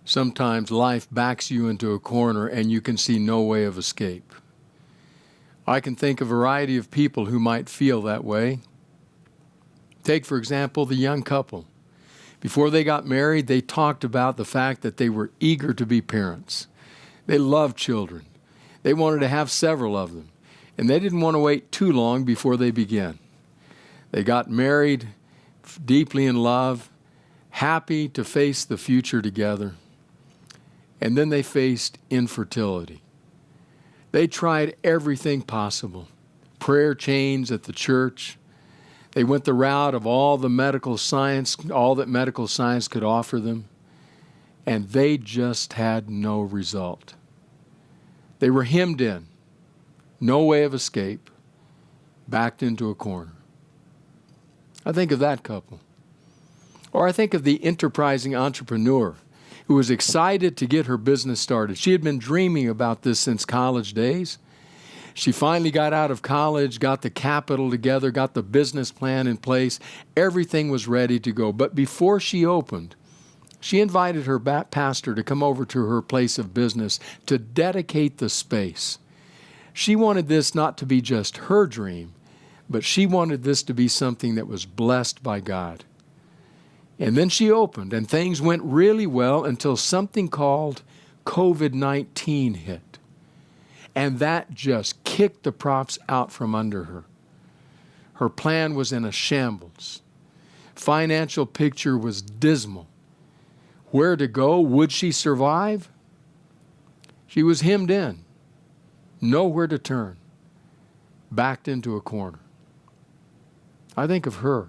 Sometimes life backs you into a corner and you can see no way of escape. I can think of a variety of people who might feel that way. Take, for example, the young couple. Before they got married, they talked about the fact that they were eager to be parents. They loved children. They wanted to have several of them. And they didn't want to wait too long before they began. They got married, deeply in love, happy to face the future together. And then they faced infertility. They tried everything possible. Prayer chains at the church. They went the route of all that medical science could offer them. And they just had no result. They were hemmed in. No way of escape. Backed into a corner. I think of that couple. Or I think of the enterprising entrepreneur who was excited to get her business started. She had been dreaming about this since college days. She finally got out of college, got the capital together, got the business plan in place. Everything was ready to go. But before she opened, she invited her pastor to come over to her place of business to dedicate the space. She wanted this not to be just her dream, but she wanted this to be something that was blessed by God. And then she opened, and things went really well until something called COVID-19 hit. And that just kicked the props out from under her. Her plan was in a shambles. Financial picture was dismal. Where to go? Would she survive? She was hemmed in. Nowhere to turn. Backed into a corner. I think of her.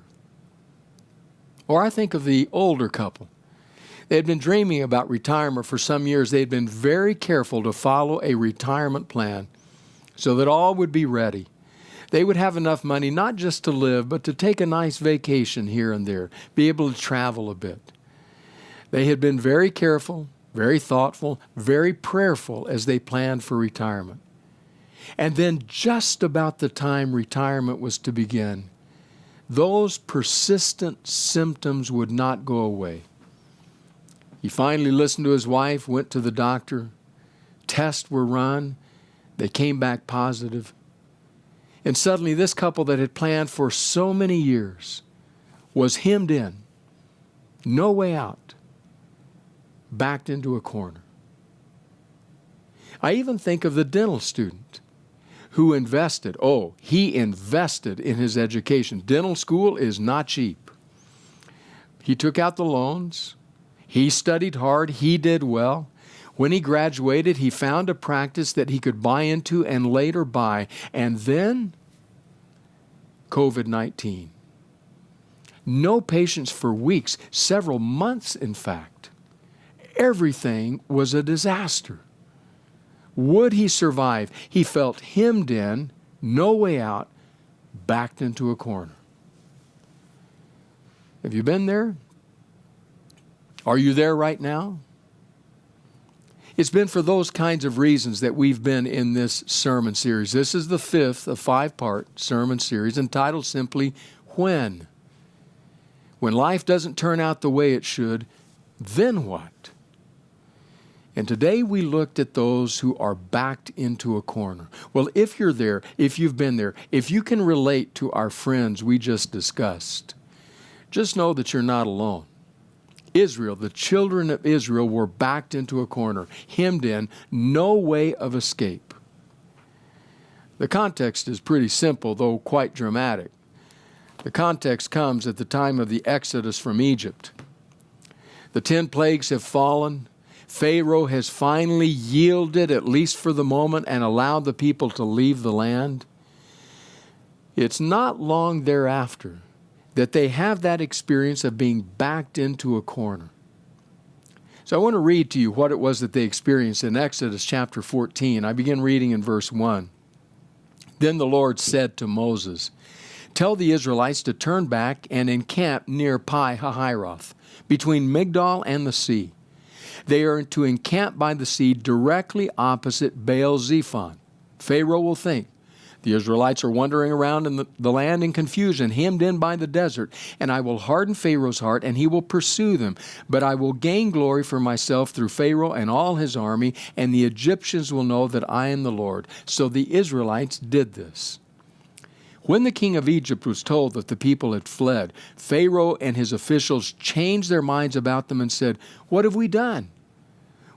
Or I think of the older couple. They had been dreaming about retirement for some years. They had been very careful to follow a retirement plan so that all would be ready. They would have enough money not just to live, but to take a nice vacation here and there, be able to travel a bit. They had been very careful, very thoughtful, very prayerful as they planned for retirement. And then just about the time retirement was to begin, those persistent symptoms would not go away. He finally listened to his wife, went to the doctor. Tests were run. They came back positive. And suddenly this couple that had planned for so many years was hemmed in. No way out. Backed into a corner. I even think of the dental student who invested. Oh, he invested in his education. Dental school is not cheap. He took out the loans. He studied hard. He did well. When he graduated, he found a practice that he could buy into and later buy. And then, COVID-19. No patients for weeks, several months in fact. Everything was a disaster. Would he survive? He felt hemmed in, no way out, backed into a corner. Have you been there? Are you there right now? It's been for those kinds of reasons that we've been in this sermon series. This is the 5th of 5-part sermon series entitled simply, When? When life doesn't turn out the way it should, then what? And today we looked at those who are backed into a corner. Well, if you're there, if you've been there, if you can relate to our friends we just discussed, just know that you're not alone. Israel, the children of Israel, were backed into a corner, hemmed in, no way of escape. The context is pretty simple, though quite dramatic. The context comes at the time of the Exodus from Egypt. The 10 plagues have fallen. Pharaoh has finally yielded, at least for the moment, and allowed the people to leave the land. It's not long thereafter that they have that experience of being backed into a corner. So I want to read to you what it was that they experienced in Exodus chapter 14. I begin reading in verse 1. Then the Lord said to Moses, "Tell the Israelites to turn back and encamp near Pi-hahiroth, between Migdol and the sea. They are to encamp by the sea directly opposite Baal-zephon. Pharaoh will think, The Israelites are wandering around in the land in confusion, hemmed in by the desert. And I will harden Pharaoh's heart, and he will pursue them. But I will gain glory for myself through Pharaoh and all his army, and the Egyptians will know that I am the Lord. So the Israelites did this. When the king of Egypt was told that the people had fled, Pharaoh and his officials changed their minds about them and said, "What have we done?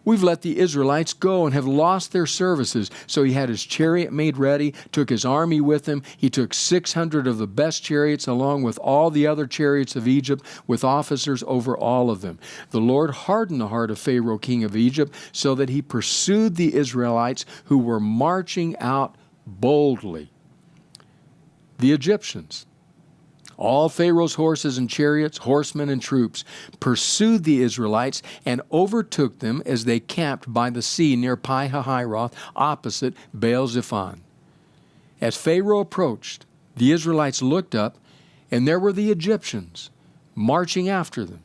We've let the Israelites go and have lost their services." So he had his chariot made ready, took his army with him. He took 600 of the best chariots along with all the other chariots of Egypt, with officers over all of them. The Lord hardened the heart of Pharaoh, king of Egypt, so that he pursued the Israelites who were marching out boldly. The Egyptians, all Pharaoh's horses and chariots, horsemen and troops, pursued the Israelites and overtook them as they camped by the sea near Pi-hahiroth, opposite Baal-zephon. As Pharaoh approached, the Israelites looked up, and there were the Egyptians marching after them.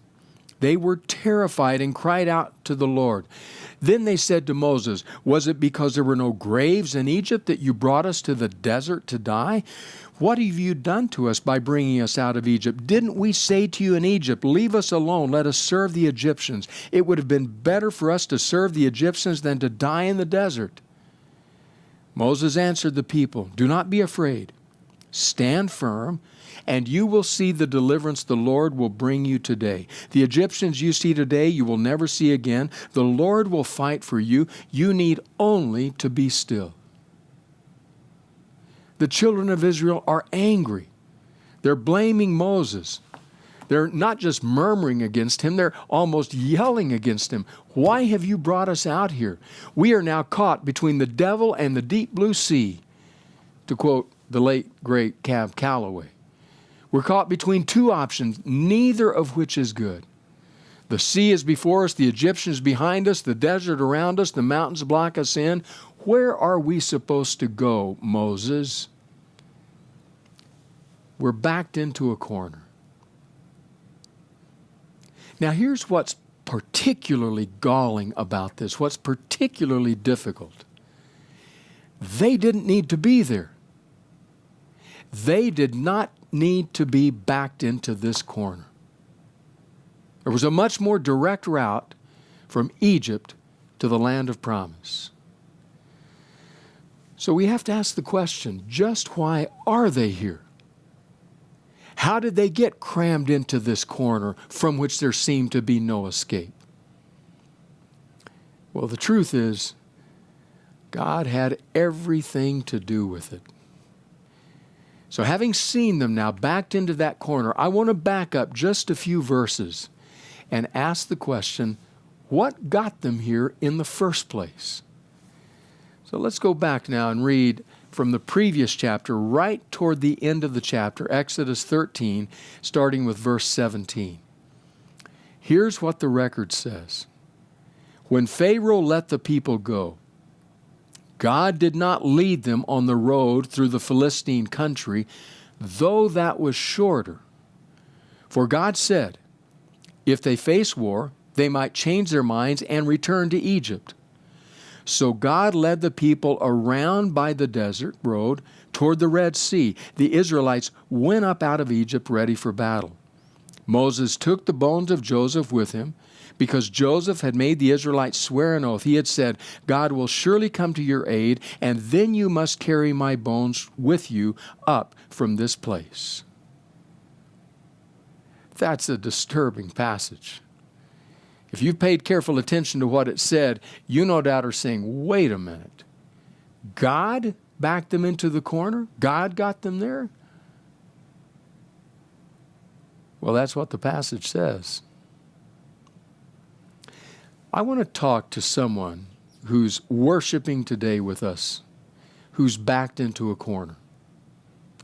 They were terrified and cried out to the Lord. Then they said to Moses, "Was it because there were no graves in Egypt that you brought us to the desert to die? What have you done to us by bringing us out of Egypt? Didn't we say to you in Egypt, 'Leave us alone, let us serve the Egyptians'? It would have been better for us to serve the Egyptians than to die in the desert." Moses answered the people, "Do not be afraid. Stand firm, and you will see the deliverance the Lord will bring you today. The Egyptians you see today, you will never see again. The Lord will fight for you. You need only to be still." The children of Israel are angry. They're blaming Moses. They're not just murmuring against him, they're almost yelling against him. "Why have you brought us out here? We are now caught between the devil and the deep blue sea," to quote the late, great Cab Calloway. We're caught between two options, neither of which is good. The sea is before us, the Egyptians behind us, the desert around us, the mountains block us in. Where are we supposed to go, Moses? We're backed into a corner. Now here's what's particularly galling about this, what's particularly difficult. They didn't need to be there. They did not need to be backed into this corner. There was a much more direct route from Egypt to the land of promise. So we have to ask the question, just why are they here? How did they get crammed into this corner from which there seemed to be no escape? Well, the truth is, God had everything to do with it. So having seen them now backed into that corner, I want to back up just a few verses and ask the question, what got them here in the first place? So let's go back now and read from the previous chapter right toward the end of the chapter, Exodus 13, starting with verse 17. Here's what the record says. When Pharaoh let the people go, God did not lead them on the road through the Philistine country, though that was shorter. For God said, if they face war, they might change their minds and return to Egypt. So God led the people around by the desert road toward the Red Sea. The Israelites went up out of Egypt ready for battle. Moses took the bones of Joseph with him, because Joseph had made the Israelites swear an oath. He had said, God will surely come to your aid, and then you must carry my bones with you up from this place. That's a disturbing passage. If you've paid careful attention to what it said, you no doubt are saying, wait a minute. God backed them into the corner? God got them there? Well, that's what the passage says. I want to talk to someone who's worshiping today with us, who's backed into a corner.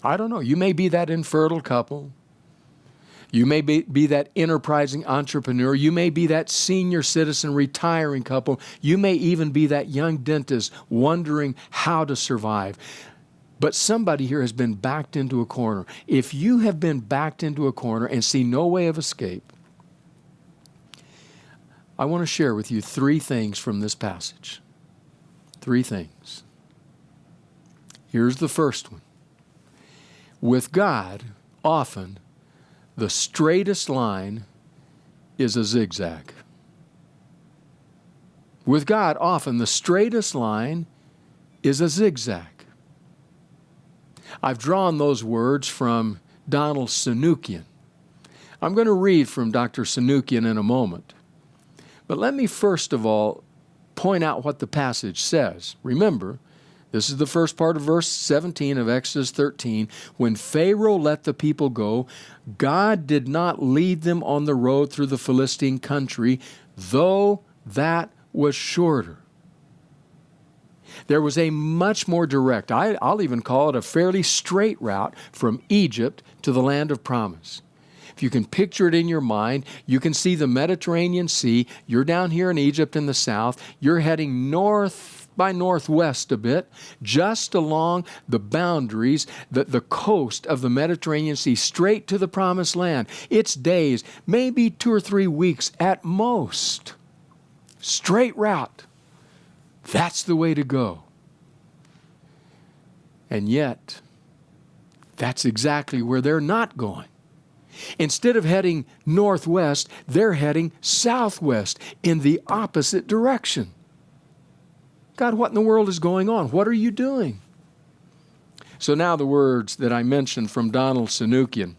I don't know. You may be that infertile couple. You may be that enterprising entrepreneur. You may be that senior citizen retiring couple. You may even be that young dentist wondering how to survive. But somebody here has been backed into a corner. If you have been backed into a corner and see no way of escape, I want to share with you three things from this passage. Three things. Here's the first one. With God, often, the straightest line is a zigzag. With God, often, the straightest line is a zigzag. I've drawn those words from Donald Sanukian. I'm going to read from Dr. Sanukian in a moment. But let me first of all point out what the passage says. Remember, this is the first part of verse 17 of Exodus 13. When Pharaoh let the people go, God did not lead them on the road through the Philistine country, though that was shorter. There was a much more direct, I'll even call it a fairly straight route from Egypt to the land of promise. If you can picture it in your mind, you can see the Mediterranean Sea. You're down here in Egypt in the south. You're heading north by northwest a bit, just along the boundaries, the coast of the Mediterranean Sea, straight to the promised land. It's days, maybe 2 or 3 weeks at most. Straight route. That's the way to go. And yet, that's exactly where they're not going. Instead of heading northwest, they're heading southwest in the opposite direction. God, what in the world is going on? What are you doing? So now the words that I mentioned from Donald Sanukian.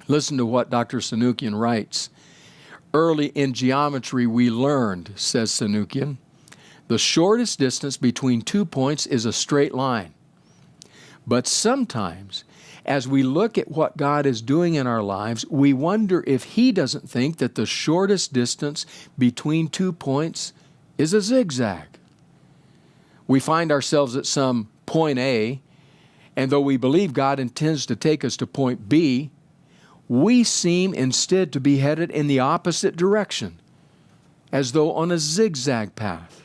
Listen to what Dr. Sanukian writes. Early in geometry we learned, says Sanukian, the shortest distance between 2 points is a straight line. But sometimes, as we look at what God is doing in our lives, we wonder if He doesn't think that the shortest distance between 2 points is a zigzag. We find ourselves at some point A, and though we believe God intends to take us to point B, we seem instead to be headed in the opposite direction, as though on a zigzag path.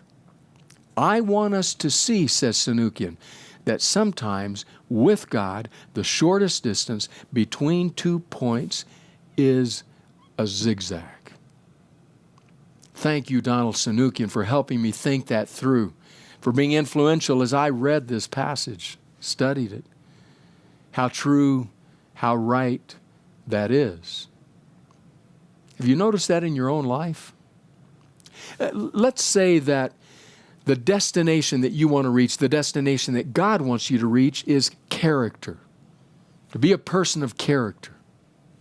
I want us to see, says Sanukian, that sometimes with God, the shortest distance between 2 points is a zigzag. Thank you, Donald Sanukian, for helping me think that through, for being influential as I read this passage, studied it. How true, how right that is. Have you noticed that in your own life? Let's say that the destination that you want to reach, the destination that God wants you to reach is character. To be a person of character.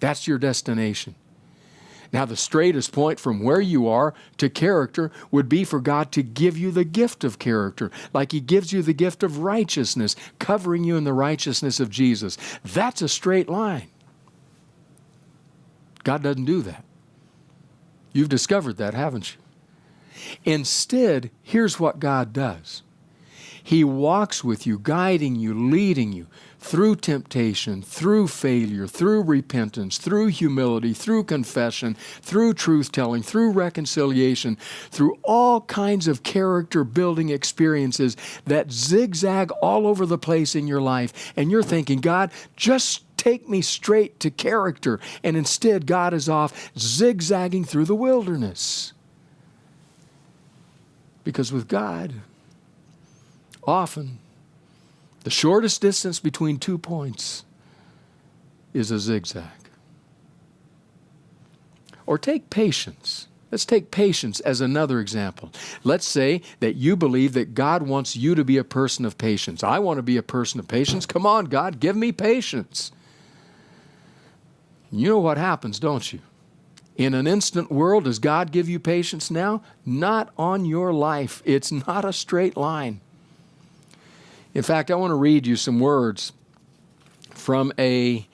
That's your destination. Now, the straightest point from where you are to character would be for God to give you the gift of character, like He gives you the gift of righteousness, covering you in the righteousness of Jesus. That's a straight line. God doesn't do that. You've discovered that, haven't you? Instead, here's what God does. He walks with you, guiding you, leading you through temptation, through failure, through repentance, through humility, through confession, through truth-telling, through reconciliation, through all kinds of character-building experiences that zigzag all over the place in your life. And you're thinking, God, just take me straight to character. And instead, God is off zigzagging through the wilderness. Because with God, often, the shortest distance between 2 points is a zigzag. Or take patience. Let's take patience as another example. Let's say that you believe that God wants you to be a person of patience. I want to be a person of patience. Come on, God, give me patience. You know what happens, don't you? In an instant world, does God give you patience now? Not on your life. It's not a straight line. In fact, I want to read you some words from an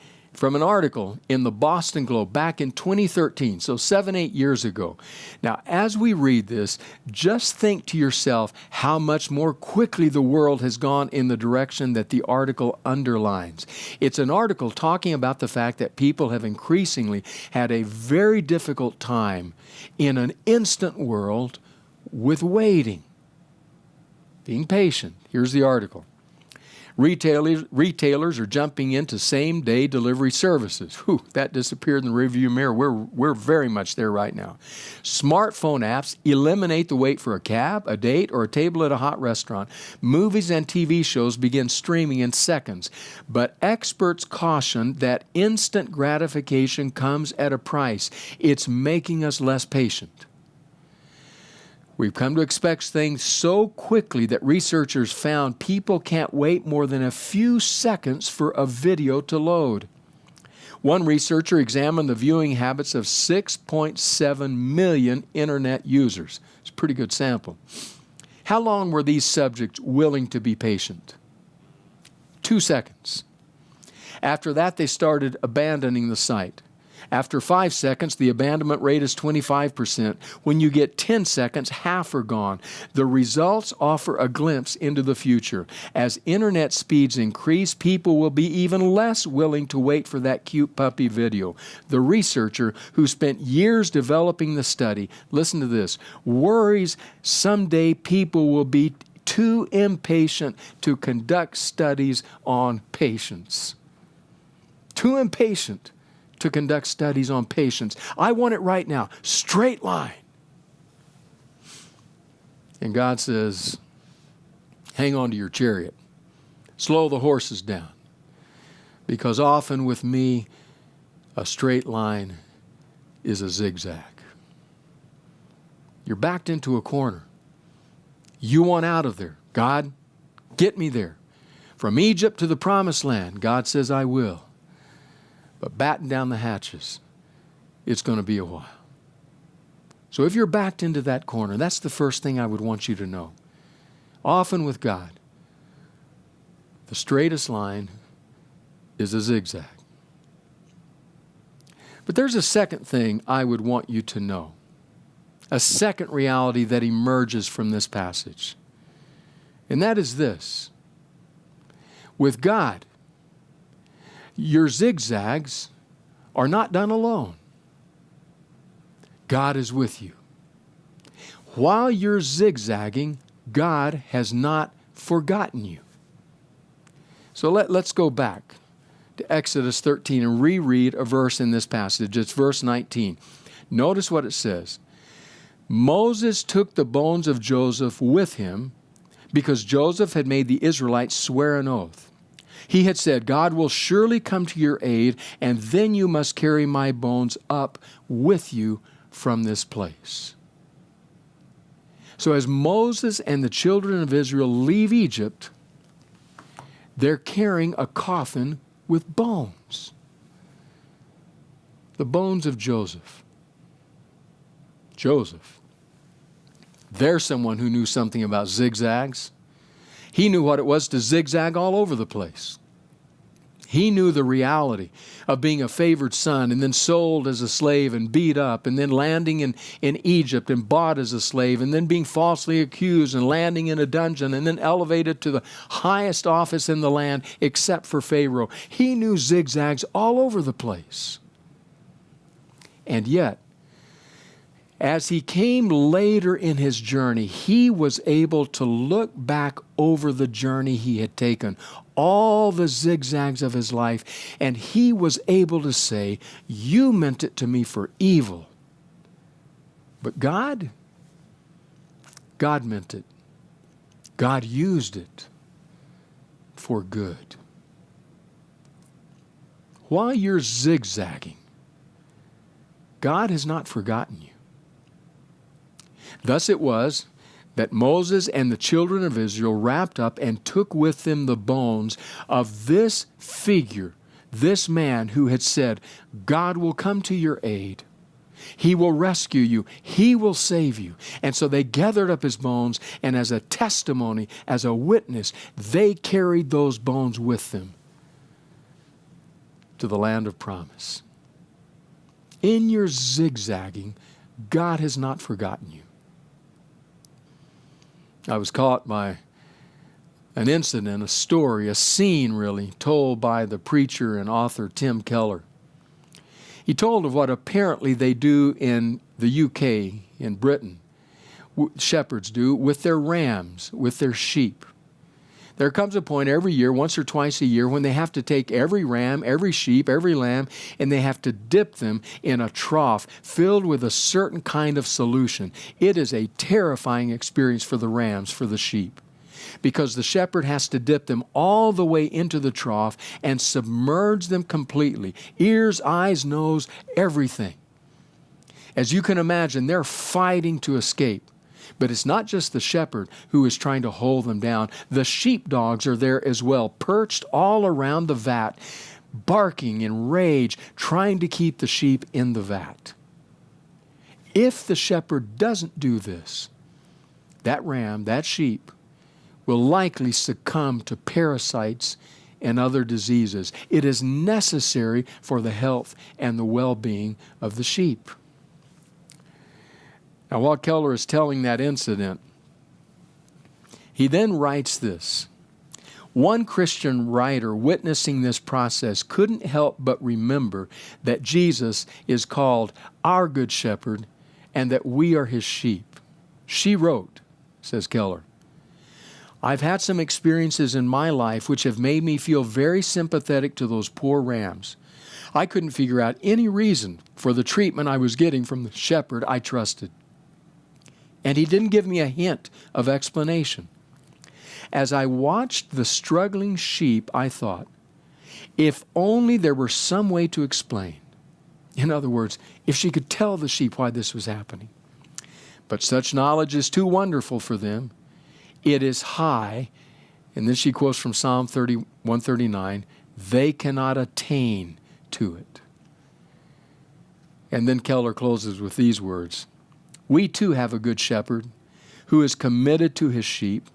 article in the Boston Globe back in 2013, so 7-8 years ago. Now, as we read this, just think to yourself how much more quickly the world has gone in the direction that the article underlines. It's an article talking about the fact that people have increasingly had a very difficult time in an instant world with waiting, being patient. Here's the article. Retailers are jumping into same-day delivery services. Whew, that disappeared in the rearview mirror. We're very much there right now. Smartphone apps eliminate the wait for a cab, a date, or a table at a hot restaurant. Movies and TV shows begin streaming in seconds. But experts caution that instant gratification comes at a price. It's making us less patient. We've come to expect things so quickly that researchers found people can't wait more than a few seconds for a video to load. One researcher examined the viewing habits of 6.7 million internet users. It's a pretty good sample. How long were these subjects willing to be patient? 2 seconds. After that, they started abandoning the site. After 5 seconds, the abandonment rate is 25%. When you get 10 seconds, half are gone. The results offer a glimpse into the future. As internet speeds increase, people will be even less willing to wait for that cute puppy video. The researcher, who spent years developing the study, listen to this, worries someday people will be too impatient to conduct studies on patience. Too impatient to conduct studies on patience. I want it right now. Straight line. And God says, hang on to your chariot. Slow the horses down. Because often with me, a straight line is a zigzag. You're backed into a corner. You want out of there. God, get me there. From Egypt to the promised land, God says, I will. But batten down the hatches. It's going to be a while. So if you're backed into that corner, that's the first thing I would want you to know. Often with God, the straightest line is a zigzag. But there's a second thing I would want you to know. A second reality that emerges from this passage. And that is this. With God, your zigzags are not done alone. God is with you. While you're zigzagging, God has not forgotten you. So let's go back to Exodus 13 and reread a verse in this passage. It's verse 19. Notice what it says. Moses took the bones of Joseph with him because Joseph had made the Israelites swear an oath. He had said, God will surely come to your aid, and then you must carry my bones up with you from this place. So as Moses and the children of Israel leave Egypt, they're carrying a coffin with bones. The bones of Joseph. Joseph. There's someone who knew something about zigzags. He knew what it was to zigzag all over the place. He knew the reality of being a favored son and then sold as a slave and beat up and then landing in Egypt and bought as a slave and then being falsely accused and landing in a dungeon and then elevated to the highest office in the land except for Pharaoh. He knew zigzags all over the place. And yet, as he came later in his journey, he was able to look back over the journey he had taken, all the zigzags of his life, and he was able to say, you meant it to me for evil. But God meant it. God used it for good. While you're zigzagging, God has not forgotten you. Thus it was that Moses and the children of Israel wrapped up and took with them the bones of this figure, this man who had said, God will come to your aid. He will rescue you. He will save you. And so they gathered up his bones, and as a testimony, as a witness, they carried those bones with them to the land of promise. In your zigzagging, God has not forgotten you. I was caught by an incident, a story, a scene really, told by the preacher and author Tim Keller. He told of what apparently they do in the UK, in Britain, shepherds do with their rams, with their sheep. There comes a point every year, once or twice a year, when they have to take every ram, every sheep, every lamb, and they have to dip them in a trough filled with a certain kind of solution. It is a terrifying experience for the rams, for the sheep, because the shepherd has to dip them all the way into the trough and submerge them completely. Ears, eyes, nose, everything. As you can imagine, they're fighting to escape. But it's not just the shepherd who is trying to hold them down. The sheepdogs are there as well, perched all around the vat, barking in rage, trying to keep the sheep in the vat. If the shepherd doesn't do this, that ram, that sheep, will likely succumb to parasites and other diseases. It is necessary for the health and the well-being of the sheep. Now, while Keller is telling that incident, he then writes this. One Christian writer witnessing this process couldn't help but remember that Jesus is called our Good Shepherd and that we are his sheep. She wrote, says Keller, I've had some experiences in my life which have made me feel very sympathetic to those poor rams. I couldn't figure out any reason for the treatment I was getting from the shepherd I trusted. And he didn't give me a hint of explanation. As I watched the struggling sheep, I thought, if only there were some way to explain. In other words, if she could tell the sheep why this was happening. But such knowledge is too wonderful for them. It is high, and then she quotes from Psalm 139, they cannot attain to it. And then Keller closes with these words, we too have a good shepherd who is committed to his sheep,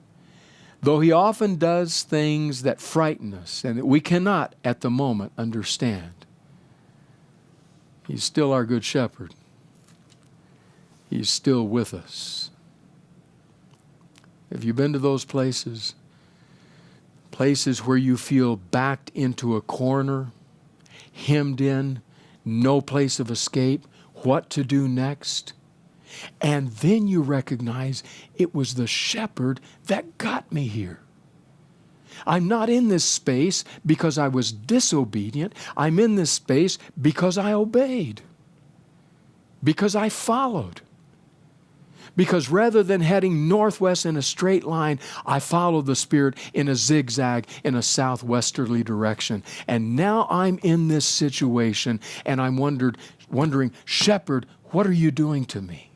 though he often does things that frighten us and that we cannot at the moment understand. He's still our good shepherd. He's still with us. Have you been to those places? Places where you feel backed into a corner, hemmed in, no place of escape, what to do next? And then you recognize it was the shepherd that got me here. I'm not in this space because I was disobedient. I'm in this space because I obeyed, because I followed. Because rather than heading northwest in a straight line, I followed the Spirit in a zigzag in a southwesterly direction. And now I'm in this situation and I'm wondering, Shepherd, what are you doing to me?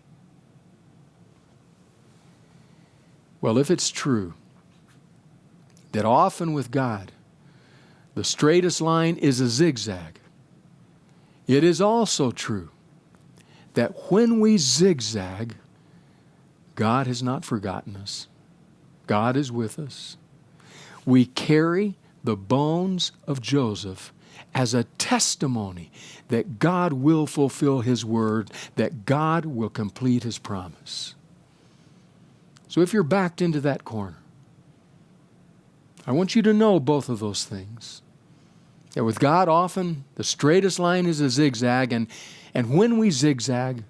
Well, if it's true that often with God, the straightest line is a zigzag, it is also true that when we zigzag, God has not forgotten us. God is with us. We carry the bones of Joseph as a testimony that God will fulfill his word, that God will complete his promise. So if you're backed into that corner, I want you to know both of those things. That with God often the straightest line is a zigzag, and when we zigzag,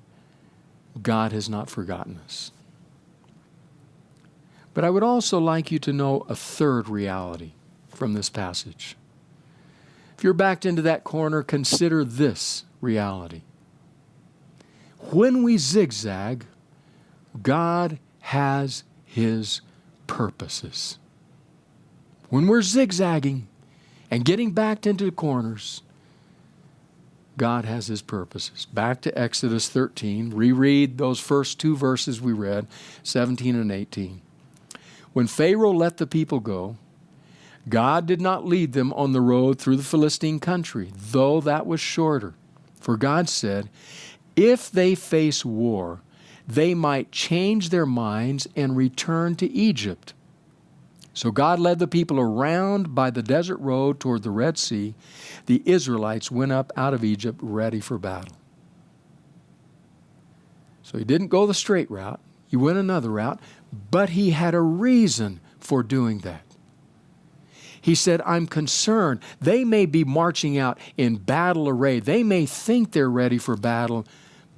God has not forgotten us. But I would also like you to know a third reality from this passage. If you're backed into that corner, consider this reality. When we zigzag, God has his purposes. When we're zigzagging and getting backed into the corners, God has his purposes. Back to Exodus 13. Reread those first two verses we read, 17 and 18. When Pharaoh let the people go, God did not lead them on the road through the Philistine country, though that was shorter. For God said, if they face war, they might change their minds and return to Egypt. So God led the people around by the desert road toward the Red Sea. The Israelites went up out of Egypt ready for battle. So he didn't go the straight route. He went another route, but he had a reason for doing that. He said, I'm concerned. They may be marching out in battle array. They may think they're ready for battle,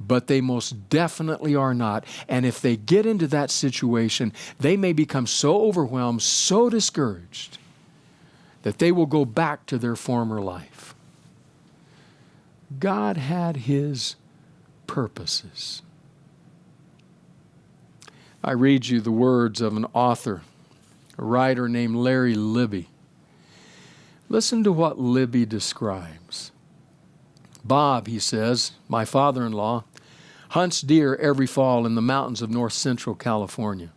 but they most definitely are not. And if they get into that situation, they may become so overwhelmed, so discouraged, that they will go back to their former life. God had His purposes. I read you the words of an author, a writer named Larry Libby. Listen to what Libby describes. Bob, he says, my father-in-law, hunts deer every fall in the mountains of north central California.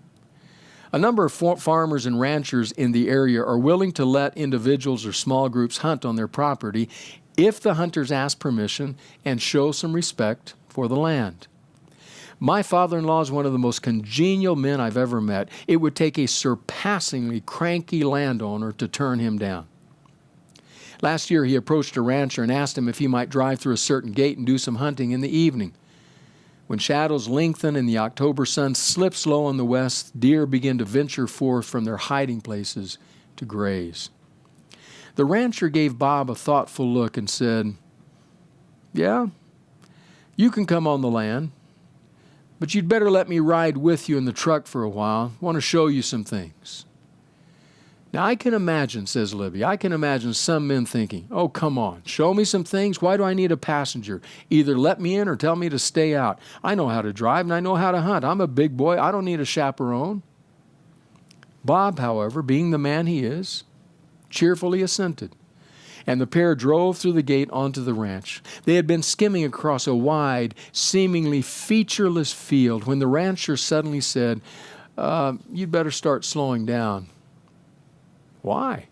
A number of farmers and ranchers in the area are willing to let individuals or small groups hunt on their property if the hunters ask permission and show some respect for the land. My father-in-law is one of the most congenial men I've ever met. It would take a surpassingly cranky landowner to turn him down. Last year, he approached a rancher and asked him if he might drive through a certain gate and do some hunting in the evening. When shadows lengthen and the October sun slips low in the west, deer begin to venture forth from their hiding places to graze. The rancher gave Bob a thoughtful look and said, "Yeah, you can come on the land, but you'd better let me ride with you in the truck for a while. I want to show you some things." Now, I can imagine, says Libby, I can imagine some men thinking, "Oh, come on, show me some things? Why do I need a passenger? Either let me in or tell me to stay out. I know how to drive and I know how to hunt. I'm a big boy. I don't need a chaperone." Bob, however, being the man he is, cheerfully assented, and the pair drove through the gate onto the ranch. They had been skimming across a wide, seemingly featureless field when the rancher suddenly said, "You'd better start slowing down." Why?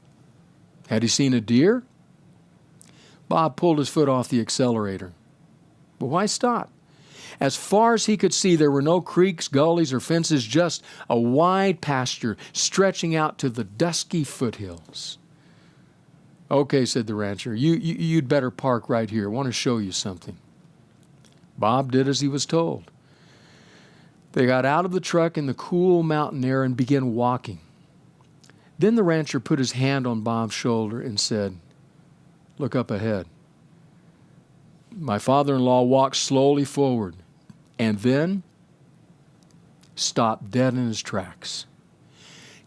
Had he seen a deer? Bob pulled his foot off the accelerator. But why stop? As far as he could see, there were no creeks, gullies, or fences, just a wide pasture stretching out to the dusky foothills. "Okay," said the rancher, you'd better park right here. I want to show you something." Bob did as he was told. They got out of the truck in the cool mountain air and began walking. Then the rancher put his hand on Bob's shoulder and said, "Look up ahead." My father-in-law walked slowly forward and then stopped dead in his tracks.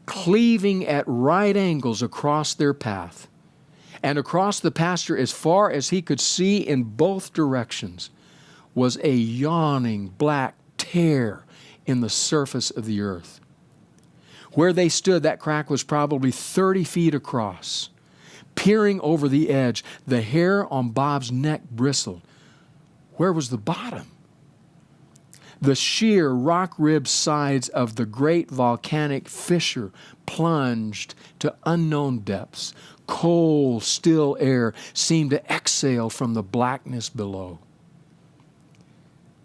Cleaving at right angles across their path and across the pasture as far as he could see in both directions was a yawning black tear in the surface of the earth. Where they stood, that crack was probably 30 feet across. Peering over the edge, the hair on Bob's neck bristled. Where was the bottom? The sheer rock-ribbed sides of the great volcanic fissure plunged to unknown depths. Cold, still air seemed to exhale from the blackness below.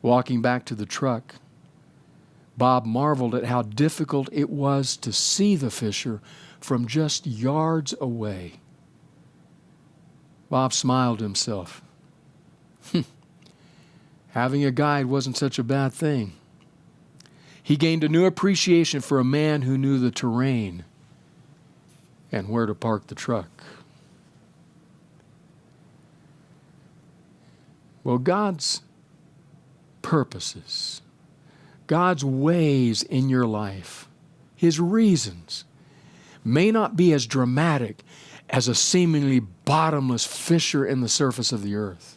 Walking back to the truck, Bob marveled at how difficult it was to see the fissure from just yards away. Bob smiled to himself. Having a guide wasn't such a bad thing. He gained a new appreciation for a man who knew the terrain and where to park the truck. Well, God's purposes, God's ways in your life, His reasons, may not be as dramatic as a seemingly bottomless fissure in the surface of the earth.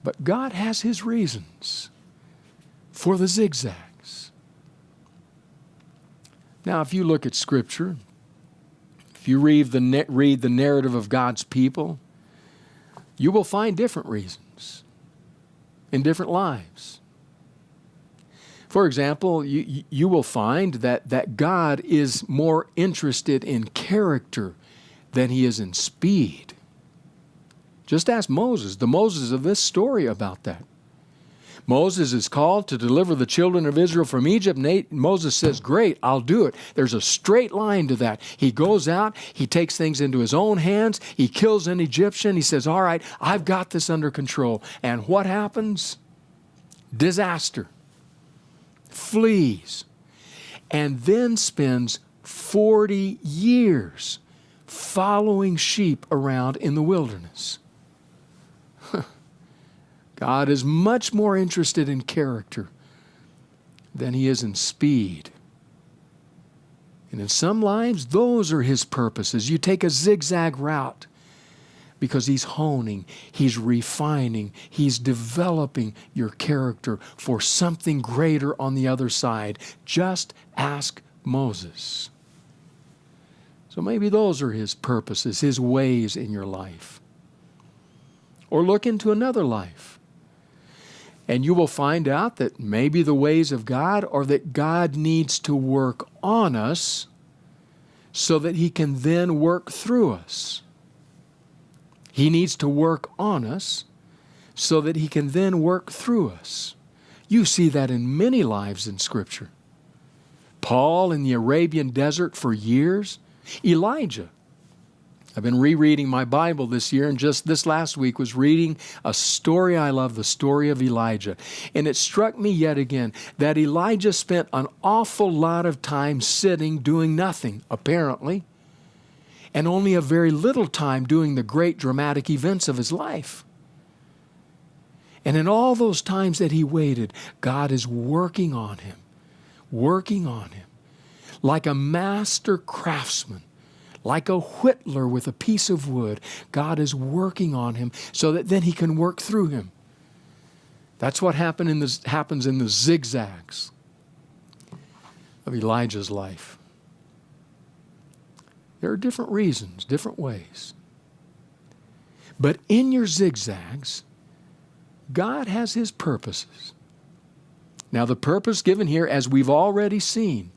But God has His reasons for the zigzags. Now, if you look at Scripture, if you read the narrative of God's people, you will find different reasons in different lives. For example, you will find that God is more interested in character than He is in speed. Just ask Moses, the Moses of this story, about that. Moses is called to deliver the children of Israel from Egypt. Moses says, "Great, I'll do it." There's a straight line to that. He goes out, he takes things into his own hands, he kills an Egyptian, he says, "All right, I've got this under control." And what happens? Disaster. Flees, and then spends 40 years following sheep around in the wilderness. God is much more interested in character than He is in speed. And in some lives, those are His purposes. You take a zigzag route because He's honing, He's refining, He's developing your character for something greater on the other side. Just ask Moses. So maybe those are His purposes, His ways in your life. Or look into another life, and you will find out that maybe the ways of God are that God needs to work on us so that He can then work through us. He needs to work on us so that He can then work through us. You see that in many lives in Scripture. Paul in the Arabian desert for years. Elijah. I've been rereading my Bible this year, and just this last week was reading a story I love, the story of Elijah. And it struck me yet again that Elijah spent an awful lot of time sitting doing nothing, apparently, and only a very little time doing the great dramatic events of his life. And in all those times that he waited, God is working on him, like a master craftsman. Like a whittler with a piece of wood, God is working on him so that then He can work through him. That's what happens in the zigzags of Elijah's life. There are different reasons, different ways. But in your zigzags, God has His purposes. Now, the purpose given here, as we've already seen,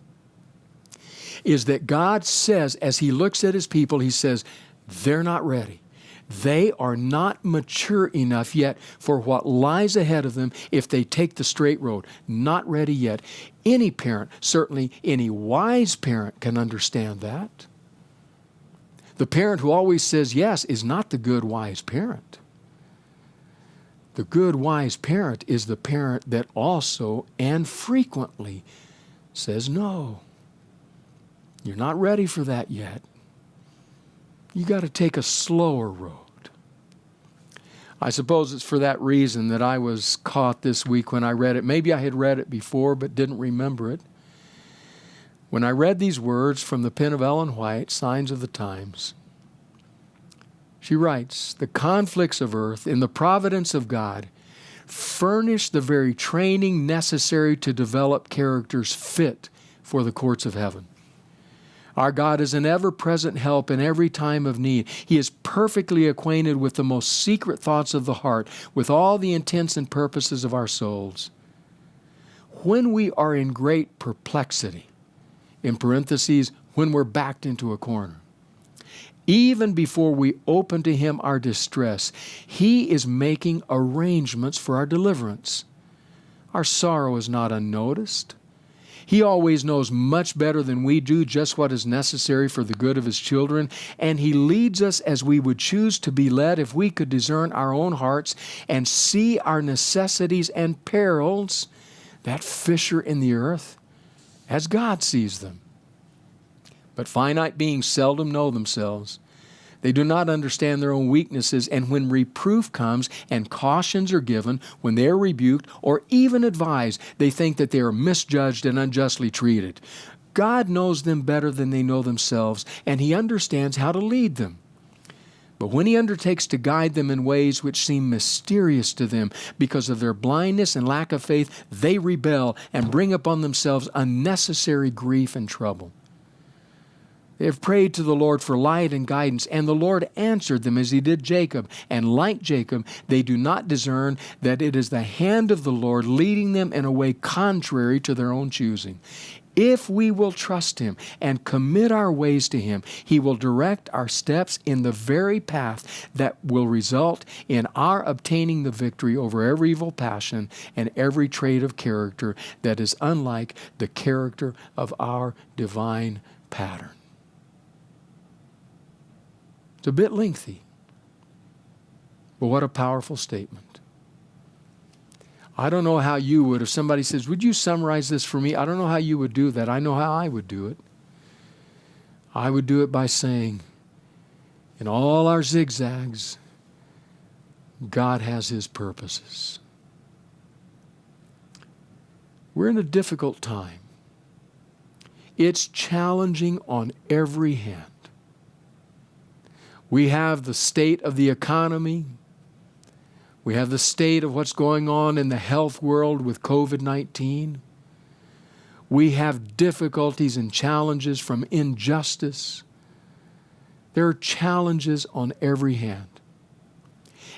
is that God says, as He looks at His people, He says, they're not ready. They are not mature enough yet for what lies ahead of them if they take the straight road. Not ready yet. Any parent, certainly any wise parent, can understand that. The parent who always says yes is not the good, wise parent. The good, wise parent is the parent that also and frequently says no. You're not ready for that yet. You got to take a slower road. I suppose it's for that reason that I was caught this week when I read it. Maybe I had read it before but didn't remember it. When I read these words from the pen of Ellen White, Signs of the Times, she writes, "The conflicts of earth in the providence of God furnish the very training necessary to develop characters fit for the courts of heaven. Our God is an ever-present help in every time of need. He is perfectly acquainted with the most secret thoughts of the heart, with all the intents and purposes of our souls. When we are in great perplexity," in parentheses, when we're backed into a corner, "even before we open to Him our distress, He is making arrangements for our deliverance. Our sorrow is not unnoticed. He always knows much better than we do just what is necessary for the good of His children, and He leads us as we would choose to be led if we could discern our own hearts and see our necessities and perils, that fissure in the earth, as God sees them. But finite beings seldom know themselves. They do not understand their own weaknesses, and when reproof comes and cautions are given, when they are rebuked or even advised, they think that they are misjudged and unjustly treated. God knows them better than they know themselves, and He understands how to lead them. But when He undertakes to guide them in ways which seem mysterious to them because of their blindness and lack of faith, they rebel and bring upon themselves unnecessary grief and trouble. They have prayed to the Lord for light and guidance, and the Lord answered them as He did Jacob. And like Jacob, they do not discern that it is the hand of the Lord leading them in a way contrary to their own choosing. If we will trust Him and commit our ways to Him, He will direct our steps in the very path that will result in our obtaining the victory over every evil passion and every trait of character that is unlike the character of our divine pattern." It's a bit lengthy, but what a powerful statement. I don't know how you would, if somebody says, "Would you summarize this for me?" I don't know how you would do that. I know how I would do it. I would do it by saying, in all our zigzags, God has His purposes. We're in a difficult time. It's challenging on every hand. We have the state of the economy. We have the state of what's going on in the health world with COVID-19. We have difficulties and challenges from injustice. There are challenges on every hand.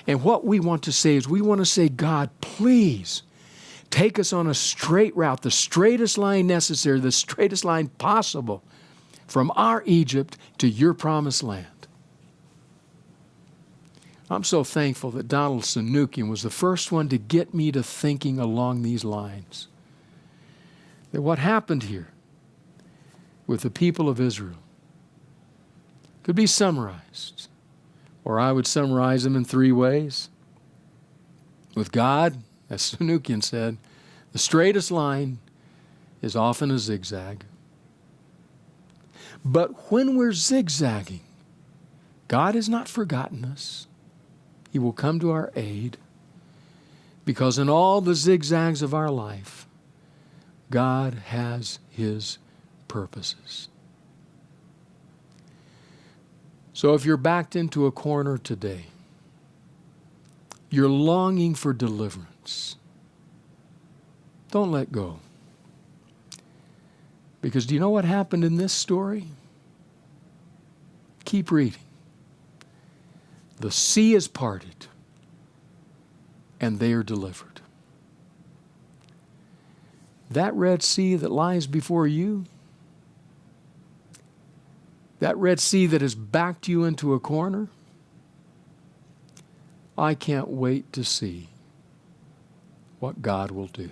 And what we want to say is we want to say, God, please take us on a straight route, the straightest line necessary, the straightest line possible from our Egypt to your promised land. I'm so thankful that Donald Sanukian was the first one to get me to thinking along these lines. That what happened here with the people of Israel could be summarized, or I would summarize them in 3 ways. With God, as Sanukian said, the straightest line is often a zigzag. But when we're zigzagging, God has not forgotten us. He will come to our aid, because in all the zigzags of our life, God has His purposes. So if you're backed into a corner today, you're longing for deliverance, don't let go. Because do you know what happened in this story? Keep reading. The sea is parted, and they are delivered. That Red Sea that lies before you, that Red Sea that has backed you into a corner, I can't wait to see what God will do.